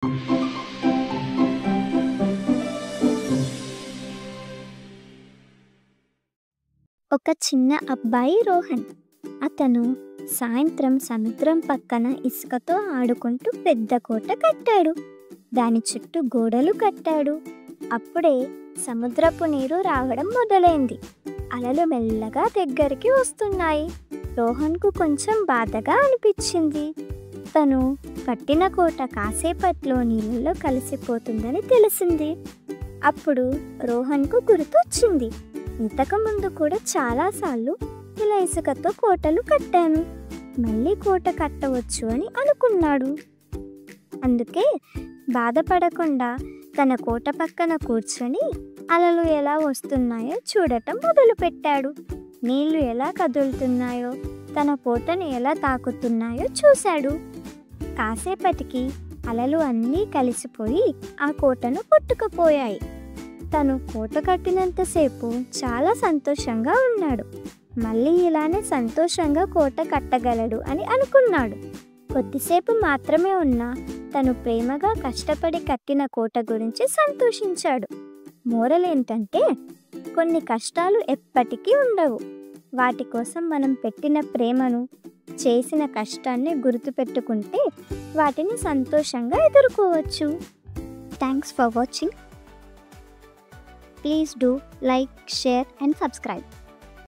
ఒక చిన్న అబ్బాయి రోహన్. అతను సాయంత్రం సముద్రం పక్కన ఇసుకతో ఆడుకుంటూ పెద్ద కోట కట్టాడు. దాని చుట్టూ గోడలు కట్టాడు. అప్పుడే సముద్రపు నీరు రావడం మొదలైంది. అలలు మెల్లగా దగ్గరికి వస్తున్నాయి. రోహన్కు కొంచెం బాధగా అనిపించింది. తను కట్టిన కోట కాసేపట్లో నీళ్ళలో కలిసిపోతుందని తెలిసింది. అప్పుడు రోహన్కు గుర్తొచ్చింది, ఇంతకుముందు కూడా చాలాసార్లు ఇలా ఇసుకతో కోటలు కట్టాను, మళ్ళీ కోట కట్టవచ్చు అని అనుకున్నాడు. అందుకే బాధపడకుండా తన కోట పక్కన కూర్చొని అలలు ఎలా వస్తున్నాయో చూడటం మొదలుపెట్టాడు. నీళ్లు ఎలా కదులుతున్నాయో, తన కోటను ఎలా తాకుతున్నాయో చూశాడు. కాసేపటికి అలలు అన్నీ కలిసిపోయి ఆ కోటను కొట్టుకుపోయాయి. తను కోట కట్టినంతసేపు చాలా సంతోషంగా ఉన్నాడు. మళ్ళీ ఇలానే సంతోషంగా కోట కట్టగలడు అని అనుకున్నాడు. కొద్దిసేపు మాత్రమే ఉన్నా తను ప్రేమగా కష్టపడి కట్టిన కోట గురించి సంతోషించాడు. మోరల్ ఏంటంటే, కొన్ని కష్టాలు ఎప్పటికీ ఉండవు. వాటి కోసం మనం పెట్టిన ప్రేమను, చేసిన కష్టాన్ని గుర్తుపెట్టుకుంటే వాటిని సంతోషంగా ఎదుర్కోవచ్చు. Thanks for watching. Please do like, share and subscribe.